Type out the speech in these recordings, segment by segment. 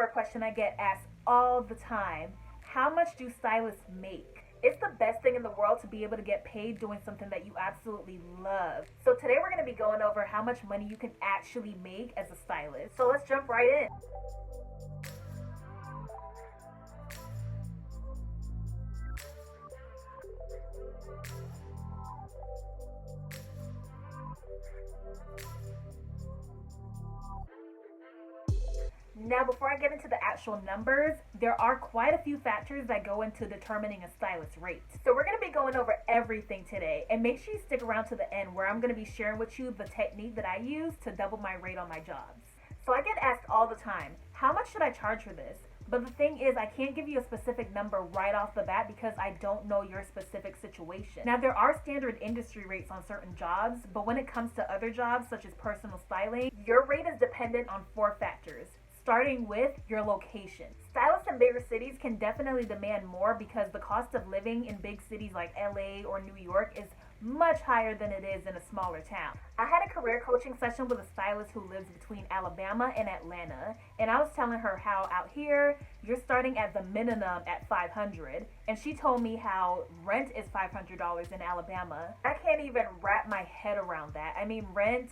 over a question I get asked all the time. How much do stylists make? It's the best thing in the world to be able to get paid doing something that you absolutely love. So today we're going to be going over how much money you can actually make as a stylist. So let's jump right in. Now, before I get into the actual numbers, there are quite a few factors that go into determining a stylist's rate. So we're going to be going over everything today, and make sure you stick around to the end where I'm going to be sharing with you the technique that I use to double my rate on my jobs. So I get asked all the time, how much should I charge for this? But the thing is, I can't give you a specific number right off the bat because I don't know your specific situation. Now, there are standard industry rates on certain jobs, but when it comes to other jobs, such as personal styling, your rate is dependent on 4 factors. Starting with your location. Stylists in bigger cities can definitely demand more because the cost of living in big cities like LA or New York is much higher than it is in a smaller town. I had a career coaching session with a stylist who lives between Alabama and Atlanta, and I was telling her how out here you're starting at the minimum at $500, and she told me how rent is $500 in Alabama. I can't even wrap my head around that. I mean, rent,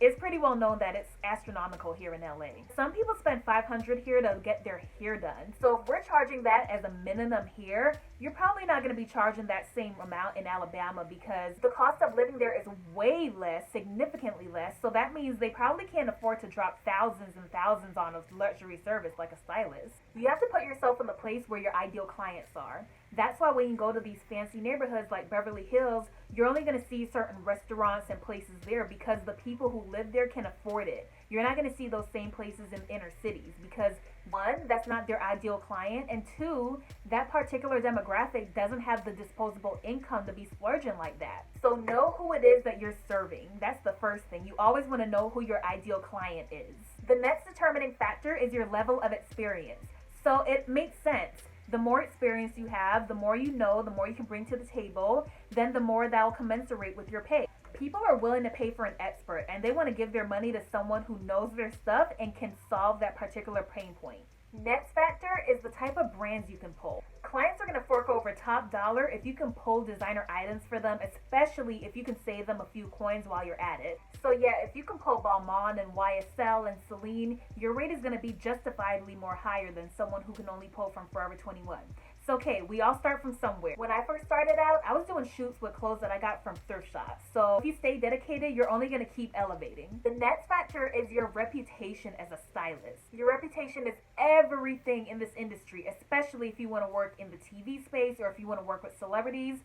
it's pretty well known that it's astronomical here in LA. Some people spend $500 here to get their hair done. So if we're charging that as a minimum here, you're probably not going to be charging that same amount in Alabama because the cost of living there is way less, significantly less. So that means they probably can't afford to drop thousands and thousands on a luxury service like a stylist. You have to put yourself in the place where your ideal clients are. That's why when you go to these fancy neighborhoods like Beverly Hills, you're only going to see certain restaurants and places there because the people who live there can afford it. You're not going to see those same places in inner cities because 1, that's not their ideal client, and 2, that particular demographic doesn't have the disposable income to be splurging like that. So know who it is that you're serving. That's the first thing. You always want to know who your ideal client is. The next determining factor is your level of experience. So it makes sense. The more experience you have, the more you know, the more you can bring to the table, then the more that will commensurate with your pay. People are willing to pay for an expert, and they want to give their money to someone who knows their stuff and can solve that particular pain point. Next factor is the type of brands you can pull. Clients are going to fork over top dollar if you can pull designer items for them, especially if you can save them a few coins while you're at it. So yeah, if you can pull Balmain and YSL and Celine, your rate is going to be justifiably more higher than someone who can only pull from Forever 21. So okay, we all start from somewhere. When I first started out, I was doing shoots with clothes that I got from thrift shops. So if you stay dedicated, you're only going to keep elevating. The next factor is your reputation as a stylist. Your reputation is everything in this industry, especially if you want to work in the TV space or if you want to work with celebrities.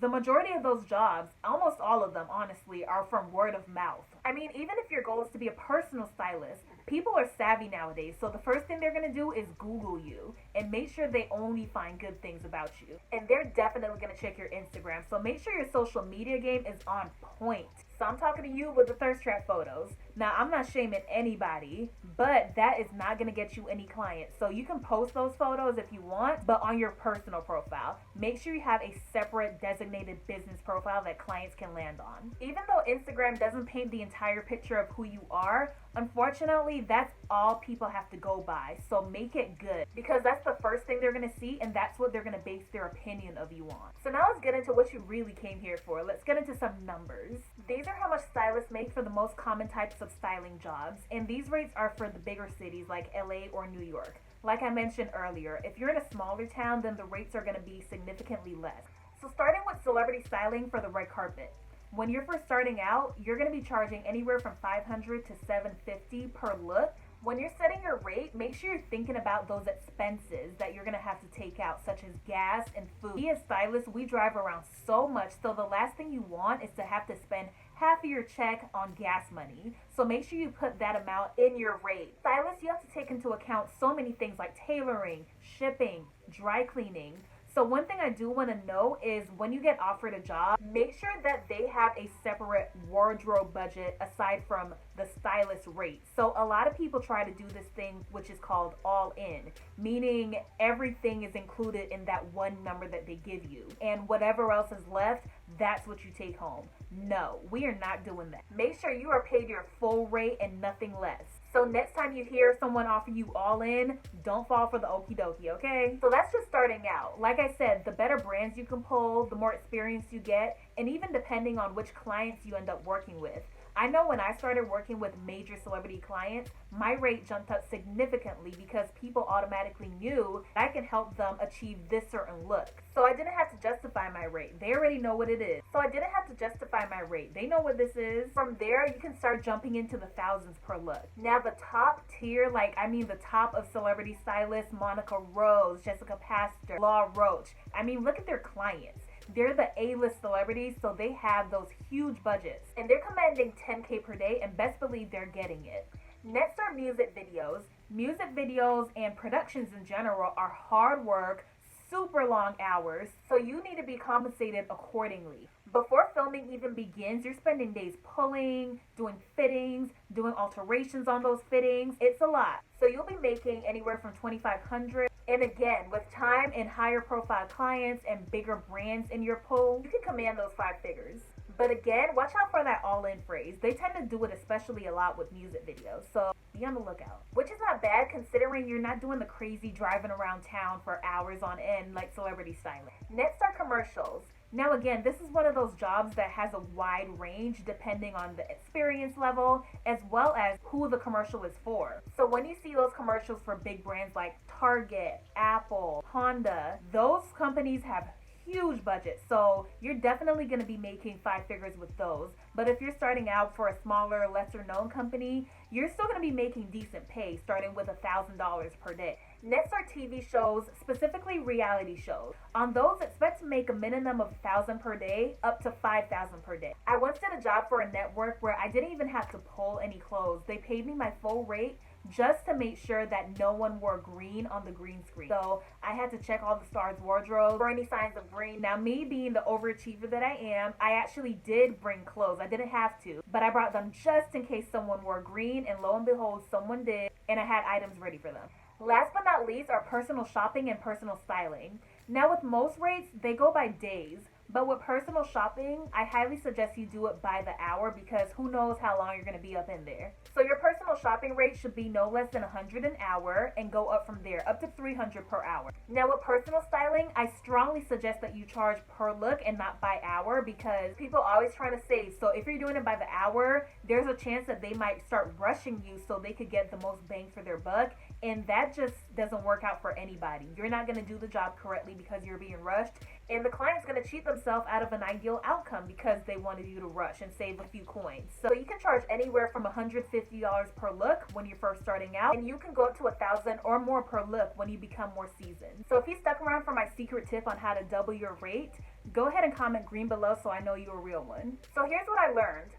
The majority of those jobs, almost all of them honestly, are from word of mouth. I mean, even if your goal is to be a personal stylist, people are savvy nowadays, so the first thing they're going to do is Google you and make sure they only find good things about you. And they're definitely going to check your Instagram, so make sure your social media game is on point. So I'm talking to you with the thirst trap photos. Now, I'm not shaming anybody, but that is not going to get you any clients. So you can post those photos if you want, but on your personal profile. Make sure you have a separate designated business profile that clients can land on. Even though Instagram doesn't paint the entire picture of who you are, unfortunately, that's all people have to go by. So make it good because that's the first thing they're going to see, and that's what they're going to base their opinion of you on. So now let's get into what you really came here for. Let's get into some numbers. These are how much stylists make for the most common types of styling jobs, and these rates are for the bigger cities like LA or New York. Like I mentioned earlier, if you're in a smaller town, then the rates are going to be significantly less. So starting with celebrity styling for the red carpet. When you're first starting out, you're going to be charging anywhere from $500 to $750 per look. When you're setting your rate, make sure you're thinking about those expenses that you're going to have to take out, such as gas and food. We as stylists, we drive around so much, so the last thing you want is to have to spend half of your check on gas money. So make sure you put that amount in your rate. Stylists, you have to take into account so many things like tailoring, shipping, dry cleaning. So one thing I do want to know is when you get offered a job, make sure that they have a separate wardrobe budget aside from the stylist rate. So a lot of people try to do this thing which is called all in, meaning everything is included in that one number that they give you, and whatever else is left, that's what you take home. No, we are not doing that. Make sure you are paid your full rate and nothing less. So next time you hear someone offer you all in, don't fall for the okie dokie, okay? So that's just starting out. Like I said, the better brands you can pull, the more experience you get, and even depending on which clients you end up working with. I know when I started working with major celebrity clients, my rate jumped up significantly because people automatically knew I can help them achieve this certain look. So I didn't have to justify my rate. They already know what it is. So I didn't have to justify my rate. They know what this is. From there, you can start jumping into the thousands per look. Now the top tier, the top of celebrity stylists, Monica Rose, Jessica Pastor, Law Roach. Look at their clients. They're the A-list celebrities, so they have those huge budgets. And they're commanding $10K per day, and best believe they're getting it. Next are music videos. Music videos and productions in general are hard work, super long hours, so you need to be compensated accordingly. Before filming even begins, you're spending days pulling, doing fittings, doing alterations on those fittings. It's a lot. So you'll be making anywhere from $2,500. And again, with time and higher profile clients and bigger brands in your pool, you can command those 5 figures. But again, watch out for that all-in phrase. They tend to do it especially a lot with music videos, so be on the lookout. Which is not bad considering you're not doing the crazy driving around town for hours on end like celebrity styling. Next are commercials. Now again, this is one of those jobs that has a wide range depending on the experience level as well as who the commercial is for. So when you see those commercials for big brands like Target, Apple, Honda, those companies have huge budgets, so you're definitely going to be making 5 figures with those. But if you're starting out for a smaller, lesser known company, you're still going to be making decent pay, starting with $1,000 per day. Next are TV shows, specifically reality shows. On those, expect to make a minimum of $1,000 per day, up to $5,000 per day. I once did a job for a network where I didn't even have to pull any clothes. They paid me my full rate just to make sure that no one wore green on the green screen. So I had to check all the stars' wardrobes for any signs of green. Now, me being the overachiever that I am, I actually did bring clothes. I didn't have to, but I brought them just in case someone wore green, and lo and behold, someone did, and I had items ready for them. Last but not least are personal shopping and personal styling. Now with most rates, they go by days. But with personal shopping, I highly suggest you do it by the hour because who knows how long you're going to be up in there. So your personal shopping rate should be no less than $100 an hour and go up from there, up to $300 per hour. Now with personal styling, I strongly suggest that you charge per look and not by hour because people always try to save. So if you're doing it by the hour, there's a chance that they might start rushing you so they could get the most bang for their buck. And that just doesn't work out for anybody. You're not going to do the job correctly because you're being rushed. And the client's going to cheat themselves out of an ideal outcome because they wanted you to rush and save a few coins. So you can charge anywhere from $150 per look when you're first starting out, and you can go up to $1,000 or more per look when you become more seasoned. So if you stuck around for my secret tip on how to double your rate, go ahead and comment green below so I know you're a real one. So here's what I learned.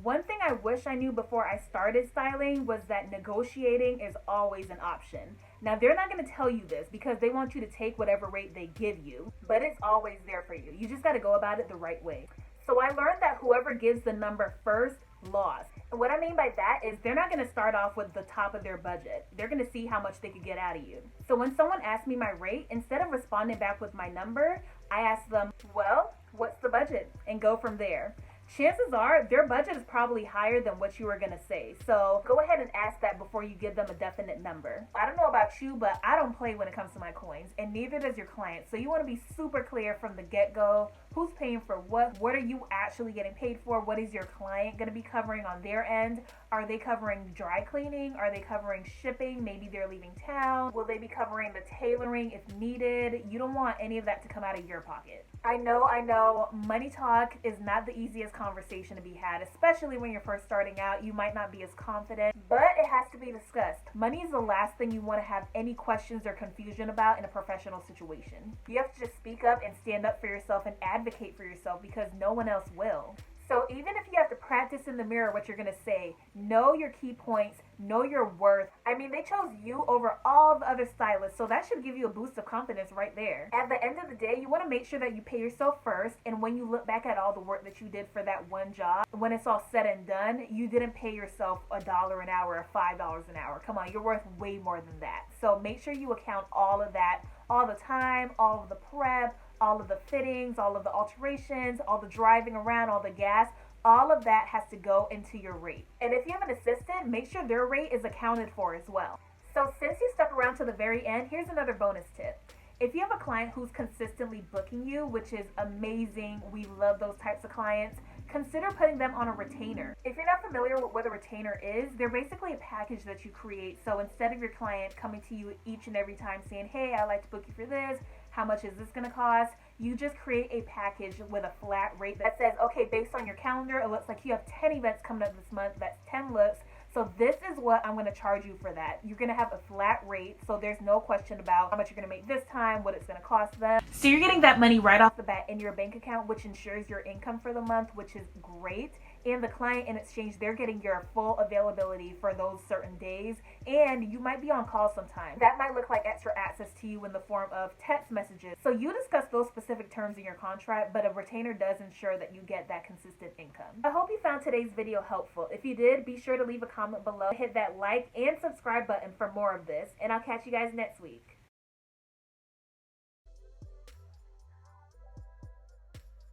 One thing I wish I knew before I started styling was that negotiating is always an option. Now, they're not going to tell you this because they want you to take whatever rate they give you, but it's always there for you. You just got to go about it the right way. So I learned that whoever gives the number first lost. And what I mean by that is they're not going to start off with the top of their budget. They're going to see how much they could get out of you. So when someone asks me my rate, instead of responding back with my number, I ask them, well, what's the budget? And go from there. Chances are their budget is probably higher than what you were going to say. So go ahead and ask that before you give them a definite number. I don't know about you, but I don't play when it comes to my coins, and neither does your client. So you want to be super clear from the get-go. Who's paying for what? What are you actually getting paid for? What is your client going to be covering on their end? Are they covering dry cleaning? Are they covering shipping? Maybe they're leaving town. Will they be covering the tailoring if needed? You don't want any of that to come out of your pocket. I know, money talk is not the easiest conversation to be had, especially when you're first starting out. You might not be as confident, but it has to be discussed. Money is the last thing you want to have any questions or confusion about in a professional situation. You have to just speak up and stand up for yourself and advocate for yourself because no one else will. So even if you have to practice in the mirror what you're going to say, know your key points, know your worth. I mean, they chose you over all the other stylists, so that should give you a boost of confidence right there. At the end of the day, you want to make sure that you pay yourself first, and when you look back at all the work that you did for that one job, when it's all said and done, you didn't pay yourself $1 an hour or $5 an hour. Come on, you're worth way more than that. So make sure you account all of that, all the time, all of the prep, all of the fittings, all of the alterations, all the driving around, all the gas. all of that has to go into your rate. And if you have an assistant, make sure their rate is accounted for as well. So since you stuck around to the very end, here's another bonus tip. If you have a client who's consistently booking you, which is amazing, we love those types of clients, consider putting them on a retainer. If you're not familiar with what a retainer is, they're basically a package that you create. So instead of your client coming to you each and every time saying, hey, I'd like to book you for this, how much is this going to cost? You just create a package with a flat rate that says, okay, based on your calendar, it looks like you have 10 events coming up this month. That's 10 looks. So this is what I'm going to charge you for that. You're going to have a flat rate, so there's no question about how much you're going to make this time, what it's going to cost them. So you're getting that money right off the bat in your bank account, which ensures your income for the month, which is great. And the client, in exchange, they're getting your full availability for those certain days, and you might be on call sometime. That might look like extra access to you in the form of text messages. So you discuss those specific terms in your contract, but a retainer does ensure that you get that consistent income. I hope you found today's video helpful. If you did, be sure to leave a comment below, hit that like and subscribe button for more of this, and I'll catch you guys next week.